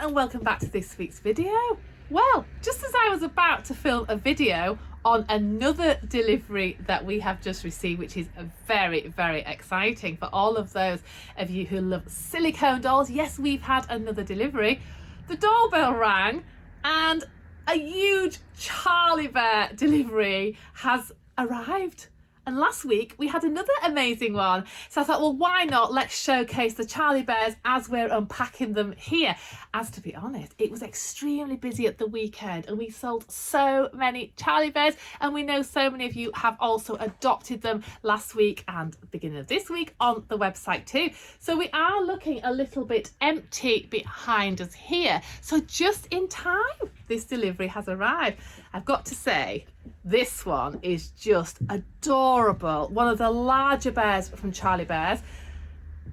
and welcome back to this week's video. Well, just as I was about to film a video on another delivery that we have just received, which is very, very exciting for all of those of you who love silicone dolls. Yes, we've had another delivery. The doorbell rang and a huge Charlie Bear delivery has arrived. And last week we had another amazing one. So I thought, well, why not? Let's showcase the Charlie Bears as we're unpacking them here. As to be honest, it was extremely busy at the weekend and we sold so many Charlie Bears, and we know so many of you have also adopted them last week and beginning of this week on the website too. So we are looking a little bit empty behind us here. So just in time, this delivery has arrived. I've got to say, this one is just adorable. One of the larger bears from Charlie Bears,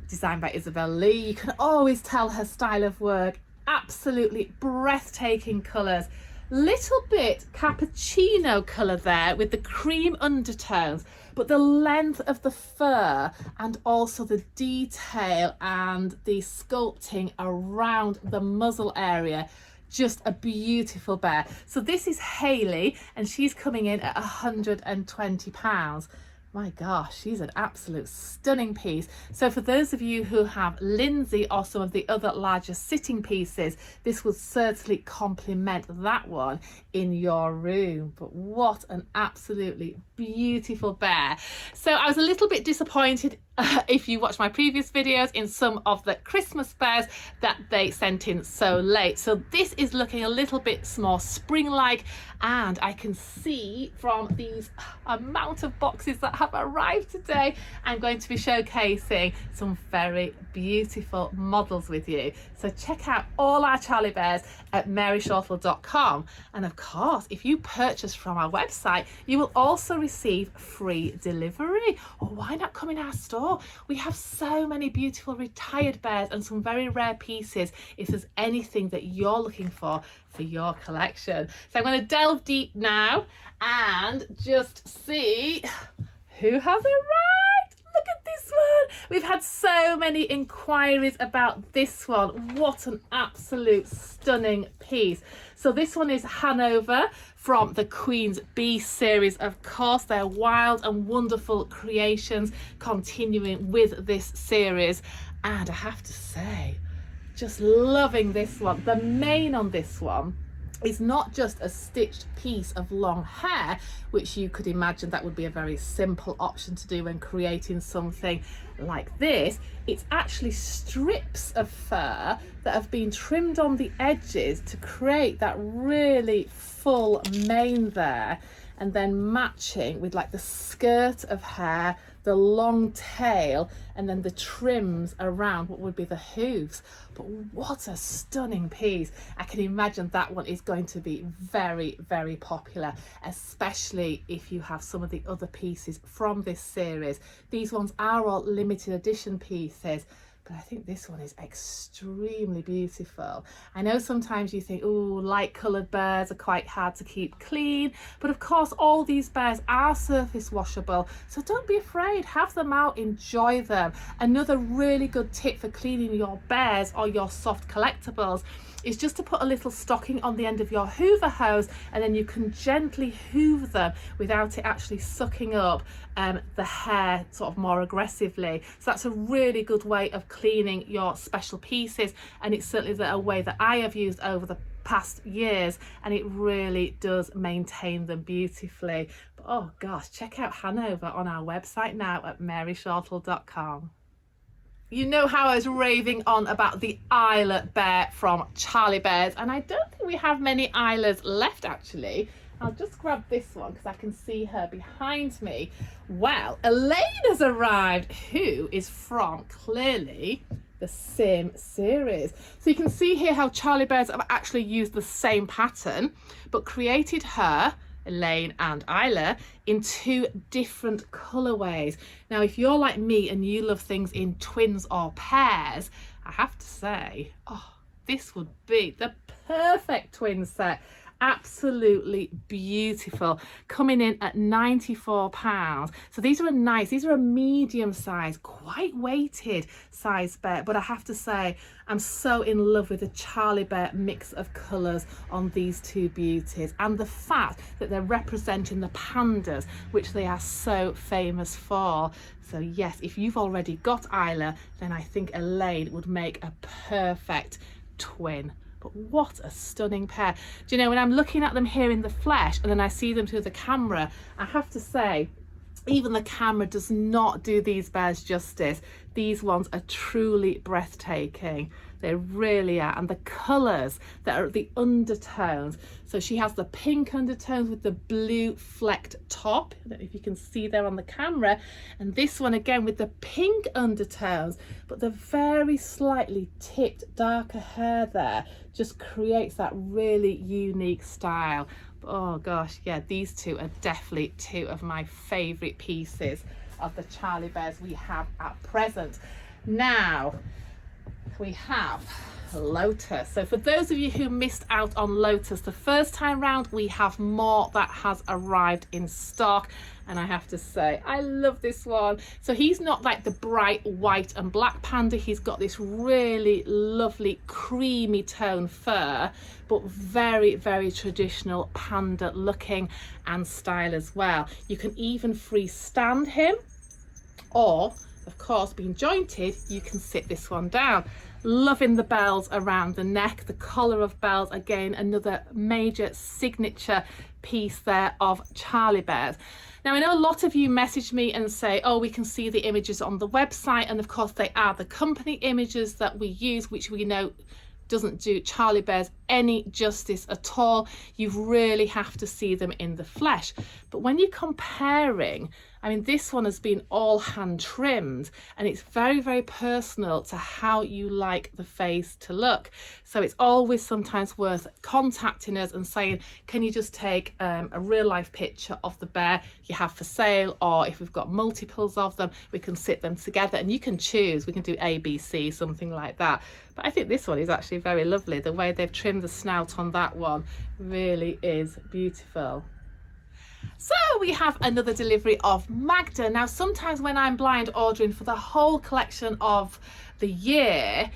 designed by Isabel Lee. You can always tell her style of work. Absolutely breathtaking colours. Little bit cappuccino colour there with the cream undertones, but the length of the fur and also the detail and the sculpting around the muzzle area, just a beautiful bear. So this is Hayley and she's coming in at £120. My gosh, she's an absolute stunning piece. So for those of you who have Lindsay or some of the other larger sitting pieces, this would certainly complement that one in your room. But what an absolutely beautiful bear. So I was a little bit disappointed if you watch my previous videos in some of the Christmas bears that they sent in so late. So this is looking a little bit more spring-like, and I can see from these amount of boxes that have arrived today, I'm going to be showcasing some very beautiful models with you. So check out all our Charlie Bears at maryshortle.com, and of course if you purchase from our website you will also receive free delivery. Or why not come in our store? We have so many beautiful retired bears and some very rare pieces if there's anything that you're looking for your collection. So I'm going to delve deep now and just see who has arrived. Look at this one. We've had so many inquiries about this one. What an absolute stunning piece. So this one is Hanover from the Queen's Bee series. Of course, they're wild and wonderful creations continuing with this series. And I have to say, just loving this one. The mane on this one is not just a stitched piece of long hair, which you could imagine that would be a very simple option to do when creating something like this. It's actually strips of fur that have been trimmed on the edges to create that really full mane there, and then matching with like the skirt of hair, the long tail, and then the trims around what would be the hooves. But what a stunning piece. I can imagine that one is going to be very, very popular, especially if you have some of the other pieces from this series. These ones are all limited edition pieces, but I think this one is extremely beautiful. I know sometimes you think, oh, light coloured bears are quite hard to keep clean, but of course all these bears are surface washable, so don't be afraid, have them out, enjoy them. Another really good tip for cleaning your bears or your soft collectibles is just to put a little stocking on the end of your hoover hose, and then you can gently hoover them without it actually sucking up the hair sort of more aggressively. So that's a really good way of cleaning your special pieces, and it's certainly a way that I have used over the past years, and it really does maintain them beautifully. But oh gosh, check out Hanover on our website now at maryshortle.com. You know how I was raving on about the Isla bear from Charlie Bears, and I don't think we have many Islas left actually. I'll just grab this one because I can see her behind me. Well, Elaine has arrived, who is from clearly the same series. So you can see here how Charlie Bears have actually used the same pattern, but created her, Elaine and Isla, in two different colorways. Now if you're like me and you love things in twins or pairs, I have to say, oh, this would be the perfect twin set. Absolutely beautiful, coming in at £94. So these are a medium size, quite weighted size bear, but I have to say I'm so in love with the Charlie Bear mix of colours on these two beauties, and the fact that they're representing the pandas, which they are so famous for. So yes, if you've already got Isla, then I think Elaine would make a perfect twin. But what a stunning pair. Do you know, when I'm looking at them here in the flesh and then I see them through the camera, I have to say, even the camera does not do these bears justice. These ones are truly breathtaking. They really are. And the colours that are the undertones. So she has the pink undertones with the blue flecked top. I don't know if you can see there on the camera. And this one again with the pink undertones, but the very slightly tipped darker hair there just creates that really unique style. Oh gosh, yeah, these two are definitely two of my favourite pieces of the Charlie Bears we have at present. Now we have Lotus. So for those of you who missed out on Lotus the first time round, we have more that has arrived in stock, and I have to say I love this one. So he's not like the bright white and black panda, he's got this really lovely creamy tone fur, but very, very traditional panda looking and style as well. You can even freestand him, or of course being jointed, you can sit this one down. Loving the bells around the neck, the collar of bells, again another major signature piece there of Charlie Bears. Now I know a lot of you message me and say, oh, we can see the images on the website, and of course they are the company images that we use, which we know doesn't do Charlie Bears any justice at all. You really have to see them in the flesh. But when you're comparing, I mean, this one has been all hand trimmed, and it's very, very personal to how you like the face to look. So it's always sometimes worth contacting us and saying, can you just take a real life picture of the bear you have for sale, or if we've got multiples of them, we can sit them together and you can choose. We can do A, B, C, something like that. But I think this one is actually very lovely. The way they've trimmed the snout on that one really is beautiful. So we have another delivery of Magda. Now sometimes when I'm blind ordering for the whole collection of the year,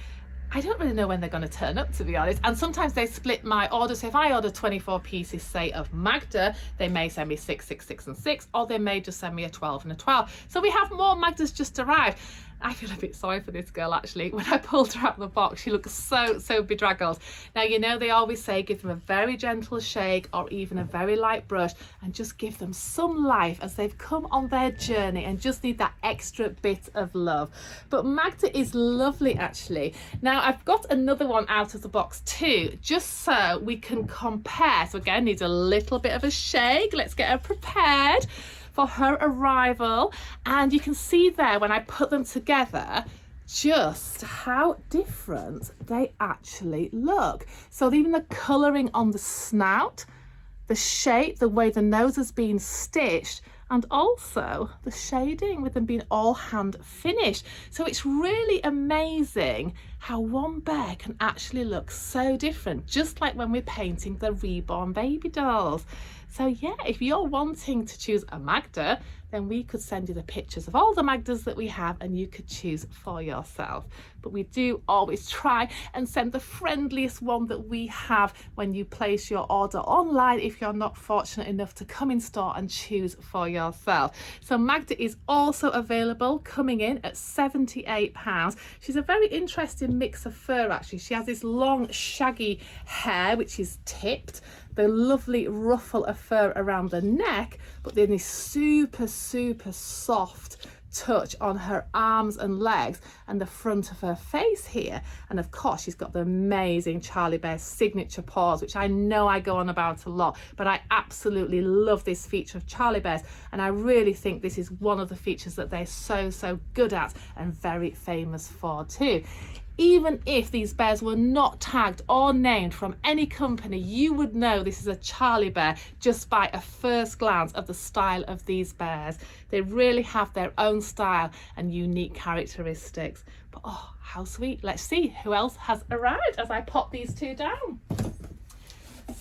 I don't really know when they're going to turn up, to be honest, and sometimes they split my order. So if I order 24 pieces, say, of Magda, they may send me 6, 6, 6 and 6, or they may just send me a 12 and a 12. So we have more Magdas just arrived. I feel a bit sorry for this girl, actually. When I pulled her out of the box, she looks so bedraggled. Now, you know, they always say give them a very gentle shake or even a very light brush, and just give them some life as they've come on their journey and just need that extra bit of love. But Magda is lovely, actually. Now, I've got another one out of the box too, just so we can compare. So again, needs a little bit of a shake. Let's get her prepared for her arrival, and you can see there when I put them together just how different they actually look. So even the colouring on the snout, the shape, the way the nose has been stitched, and also the shading with them being all hand finished. So it's really amazing how one bear can actually look so different, just like when we're painting the reborn baby dolls. So yeah, if you're wanting to choose a Magda, then we could send you the pictures of all the Magdas that we have and you could choose for yourself. But we do always try and send the friendliest one that we have when you place your order online, if you're not fortunate enough to come in store and choose for yourself. So Magda is also available, coming in at £78. She's a very interesting mix of fur, actually. She has this long shaggy hair which is tipped, the lovely ruffle of fur around the neck, but then this super soft touch on her arms and legs and the front of her face here. And of course she's got the amazing Charlie Bear signature paws, which I know I go on about a lot, but I absolutely love this feature of Charlie Bears, and I really think this is one of the features that they're so good at and very famous for too. Even if these bears were not tagged or named from any company, you would know this is a Charlie Bear just by a first glance of the style of these bears. They really have their own style and unique characteristics. But oh, how sweet. Let's see who else has arrived as I pop these two down.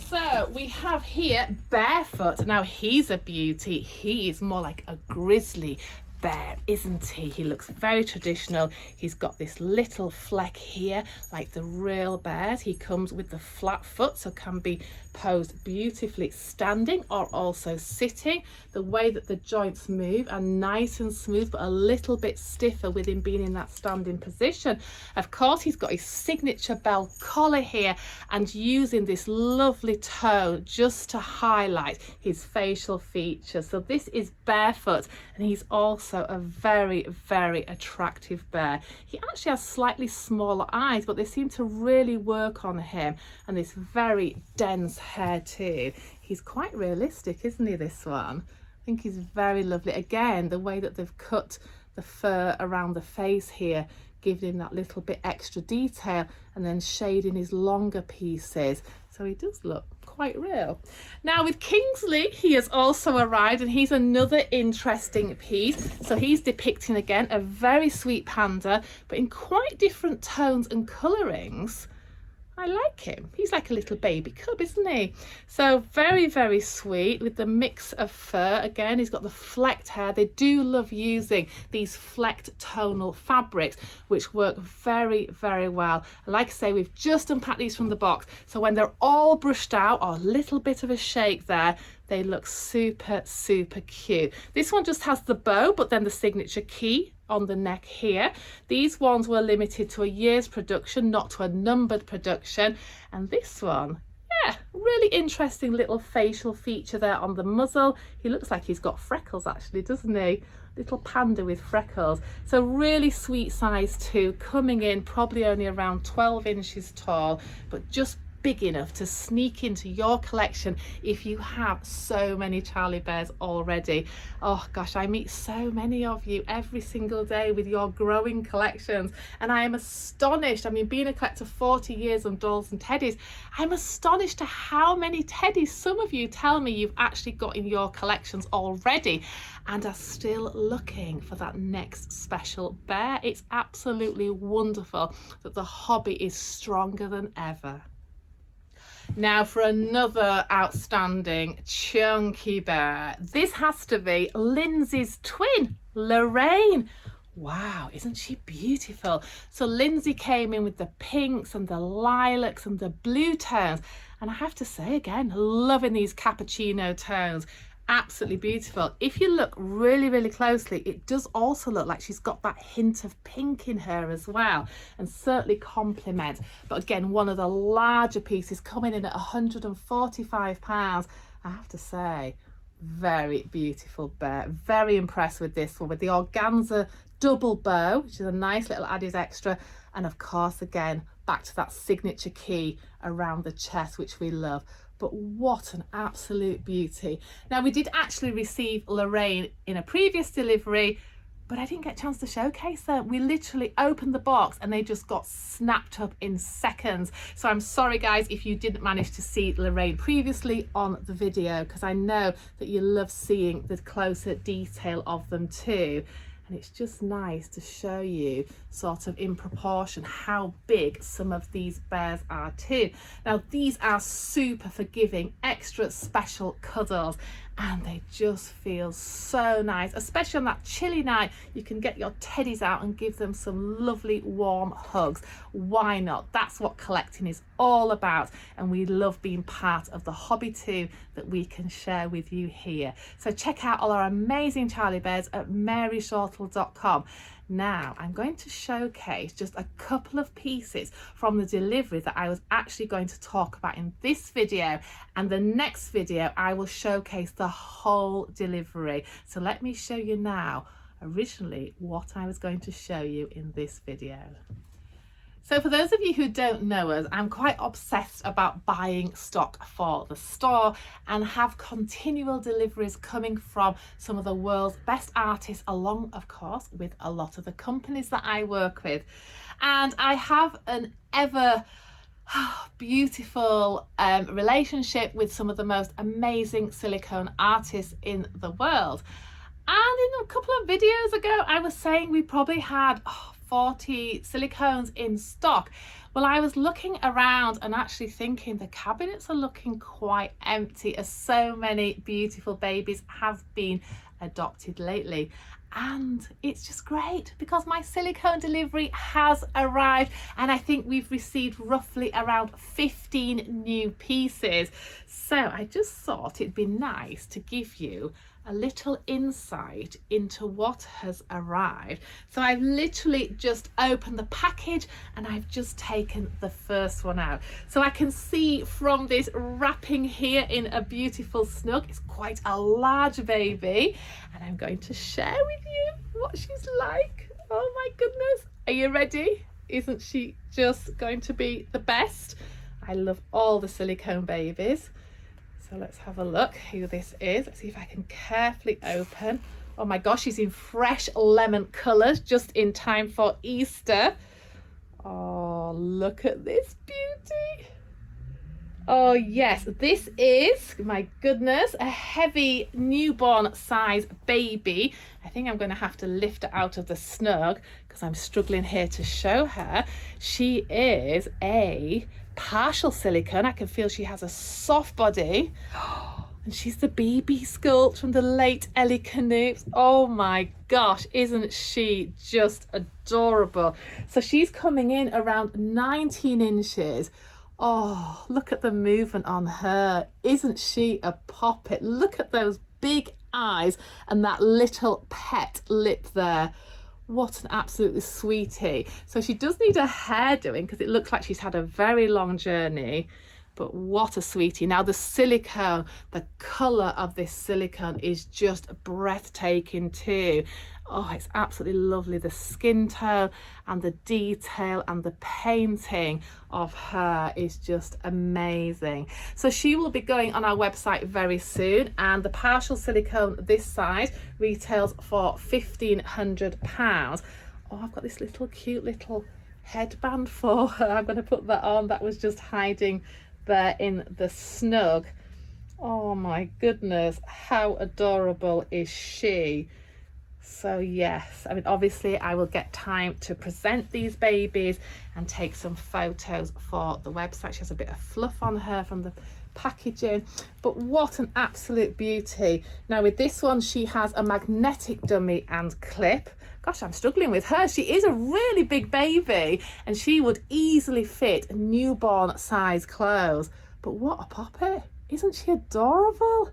So we have here Barefoot. Now he's a beauty. He is more like a grizzly bear, isn't he? He looks very traditional. He's got this little fleck here like the real bears. He comes with the flat foot, so can be posed beautifully standing or also sitting. The way that the joints move are nice and smooth, but a little bit stiffer with him being in that standing position. Of course, he's got his signature bell collar here and using this lovely tone just to highlight his facial features. So this is Barefoot, and he's also a very, very attractive bear. He actually has slightly smaller eyes, but they seem to really work on him, and this very dense hair too. He's quite realistic, isn't he, this one? I think he's very lovely. Again, the way that they've cut the fur around the face here, giving him that little bit extra detail, and then shading his longer pieces. So he does look quite real. Now with Kingsley, he has also arrived, and he's another interesting piece. So he's depicting again a very sweet panda, but in quite different tones and colourings. I like him. He's like a little baby cub, isn't he? So very, very sweet with the mix of fur. Again, he's got the flecked hair. They do love using these flecked tonal fabrics, which work very, very well. And like I say, we've just unpacked these from the box. So when they're all brushed out, or a little bit of a shake there, they look super, super cute. This one just has the bow, but then the signature key on the neck here. These ones were limited to a year's production, not to a numbered production. And this one, yeah, really interesting little facial feature there on the muzzle. He looks like he's got freckles actually, doesn't he? Little panda with freckles. So really sweet size too, coming in probably only around 12 inches tall, but just big enough to sneak into your collection if you have so many Charlie Bears already. Oh gosh, I meet so many of you every single day with your growing collections, and I am astonished. I mean, being a collector 40 years on dolls and teddies, I'm astonished at how many teddies some of you tell me you've actually got in your collections already and are still looking for that next special bear. It's absolutely wonderful that the hobby is stronger than ever. Now for another outstanding chunky bear. This has to be Lindsay's twin, Lorraine. Wow, isn't she beautiful? So Lindsay came in with the pinks and the lilacs and the blue tones. And I have to say again, loving these cappuccino tones. Absolutely beautiful. If you look really, really closely, it does also look like she's got that hint of pink in her as well, and certainly complements. But again, one of the larger pieces coming in at £145. I have to say, very beautiful bear. Very impressed with this one, with the organza double bow, which is a nice little added extra, and of course again back to that signature key around the chest, which we love. But what an absolute beauty. Now we did actually receive Lorraine in a previous delivery, but I didn't get a chance to showcase them. We literally opened the box and they just got snapped up in seconds. So I'm sorry guys if you didn't manage to see Lorraine previously on the video, because I know that you love seeing the closer detail of them too. And it's just nice to show you sort of in proportion how big some of these bears are too. Now these are super forgiving, extra special cuddles, and they just feel so nice, especially on that chilly night. You can get your teddies out and give them some lovely warm hugs. Why not? That's what collecting is all about, and we love being part of the hobby too that we can share with you here. So check out all our amazing Charlie Bears at maryshortle.com. Now I'm going to showcase just a couple of pieces from the delivery that I was actually going to talk about in this video, and the next video I will showcase the whole delivery. So let me show you now originally what I was going to show you in this video. So for those of you who don't know us, I'm quite obsessed about buying stock for the store and have continual deliveries coming from some of the world's best artists, along of course with a lot of the companies that I work with. And I have an ever beautiful relationship with some of the most amazing silicone artists in the world. And in a couple of videos ago, I was saying we probably had 40 silicones in stock. Well, I was looking around and actually thinking the cabinets are looking quite empty, as so many beautiful babies have been adopted lately. And it's just great because my silicone delivery has arrived, and I think we've received roughly around 15 new pieces. So I just thought it'd be nice to give you a little insight into what has arrived. So I've literally just opened the package and I've just taken the first one out. So I can see from this wrapping here in a beautiful snug, it's quite a large baby, and I'm going to share with you what she's like. Oh my goodness, are you ready? Isn't she just going to be the best? I love all the silicone babies. So let's have a look who this is. Let's see if I can carefully open. Oh my gosh, she's in fresh lemon colours, just in time for Easter. Oh, look at this beauty. Oh yes, this is, my goodness, a heavy newborn size baby. I think I'm going to have to lift her out of the snug because I'm struggling here to show her. She is a partial silicone. I can feel she has a soft body. And she's the Bibi sculpt from the late Ellie Canoes. Oh my gosh, isn't she just adorable? So she's coming in around 19 inches. Oh, look at the movement on her. Isn't she a poppet? Look at those big eyes and that little pet lip there. What an absolutely sweetie. So she does need her hair doing because it looks like she's had a very long journey. But what a sweetie. Now the silicone, the colour of this silicone is just breathtaking too. Oh, it's absolutely lovely. The skin tone and the detail and the painting of her is just amazing. So she will be going on our website very soon, and the partial silicone this size retails for £1,500. Oh, I've got this little cute little headband for her. I'm going to put that on. That was just hiding there in the snug. Oh my goodness, how adorable is she? So yes, I mean obviously I will get time to present these babies and take some photos for the website. She has a bit of fluff on her from the packaging, but what an absolute beauty. Now with this one she has a magnetic dummy and clip. Gosh, I'm struggling with her. She is a really big baby and she would easily fit newborn size clothes. But what a poppy. Isn't she adorable?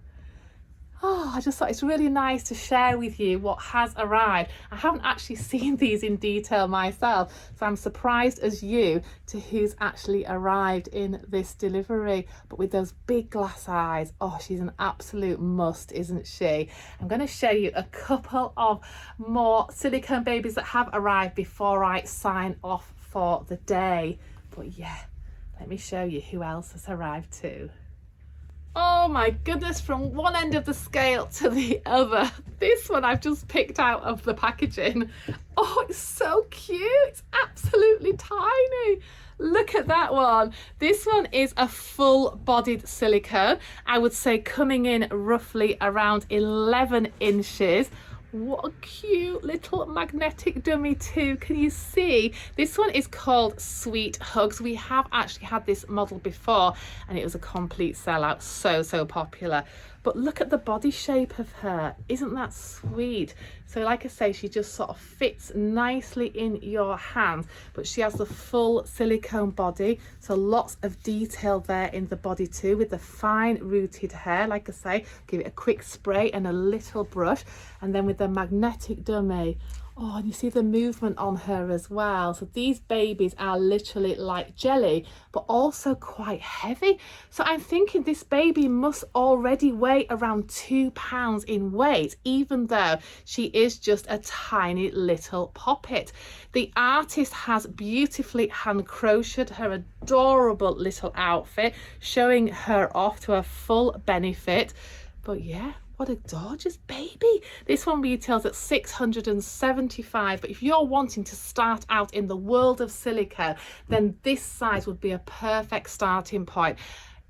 Oh, I just thought it's really nice to share with you what has arrived. I haven't actually seen these in detail myself, so I'm surprised as you to who's actually arrived in this delivery. But with those big glass eyes, oh, she's an absolute must, isn't she? I'm going to show you a couple of more silicone babies that have arrived before I sign off for the day. But yeah, let me show you who else has arrived too. Oh my goodness, from one end of the scale to the other. This one I've just picked out of the packaging. Oh, it's so cute. It's absolutely tiny. Look at that one. This one is a full-bodied silicone. I would say coming in roughly around 11 inches. What a cute little magnetic dummy too. Can you see? This one is called Sweet Hugs. We have actually had this model before and it was a complete sellout. So popular. But look at the body shape of her. Isn't that sweet? So like I say, she just sort of fits nicely in your hands, but she has the full silicone body. So lots of detail there in the body too, with the fine rooted hair. Like I say, give it a quick spray and a little brush. And then with the magnetic dummy. Oh, and you see the movement on her as well. So these babies are literally like jelly, but also quite heavy. So I'm thinking this baby must already weigh around 2 pounds in weight, even though she is just a tiny little poppet. The artist has beautifully hand crocheted her adorable little outfit, showing her off to her full benefit. But yeah, what a gorgeous baby. This one retails at £675, but if you're wanting to start out in the world of silicone, then this size would be a perfect starting point.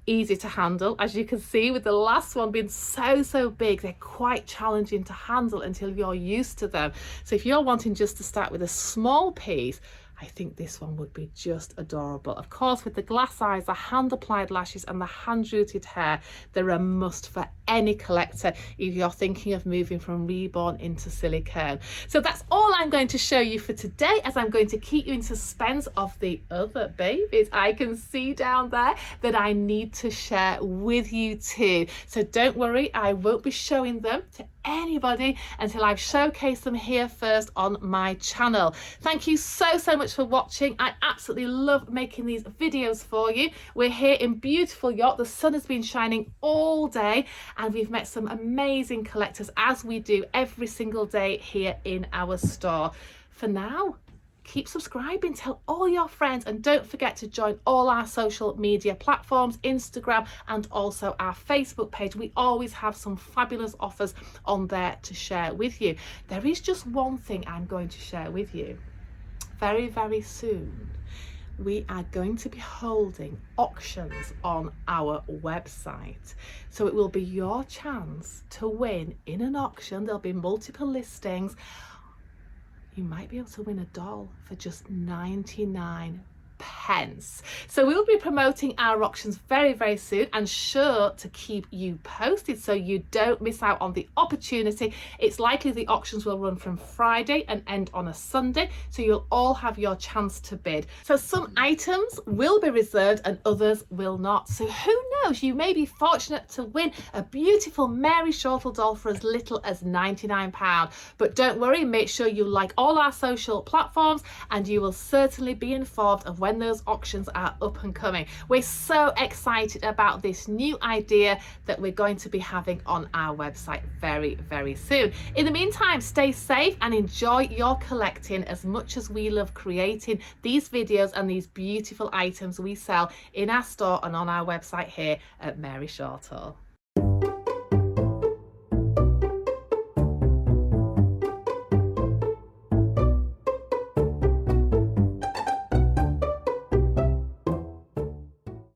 Easy to handle, as you can see with the last one being so big. They're quite challenging to handle until you're used to them. So if you're wanting just to start with a small piece, I think this one would be just adorable. Of course, with the glass eyes, the hand applied lashes and the hand rooted hair, they're a must for any collector if you're thinking of moving from Reborn into Silicone. So that's all I'm going to show you for today, as I'm going to keep you in suspense of the other babies I can see down there that I need to share with you too. So don't worry, I won't be showing them to anybody until I've showcased them here first on my channel. Thank you so much for watching. I absolutely love making these videos for you. We're here in beautiful York. The sun has been shining all day and we've met some amazing collectors, as we do every single day here in our store. For now, keep subscribing, tell all your friends, and don't forget to join all our social media platforms, Instagram and also our Facebook page. We always have some fabulous offers on there to share with you. There is just one thing I'm going to share with you. Very soon we are going to be holding auctions on our website, so it will be your chance to win in an auction. There'll be multiple listings. You might be able to win a doll for just 99 pence. So we'll be promoting our auctions very soon, and sure to keep you posted so you don't miss out on the opportunity. It's likely the auctions will run from Friday and end on a Sunday, so you'll all have your chance to bid. So some items will be reserved and others will not. So who knows, you may be fortunate to win a beautiful Mary Shortle doll for as little as £99. But don't worry, make sure you like all our social platforms and you will certainly be informed of when those auctions are up and coming. We're so excited about this new idea that we're going to be having on our website very soon. In the meantime, stay safe and enjoy your collecting as much as we love creating these videos and these beautiful items we sell in our store and on our website here at Mary Shortle.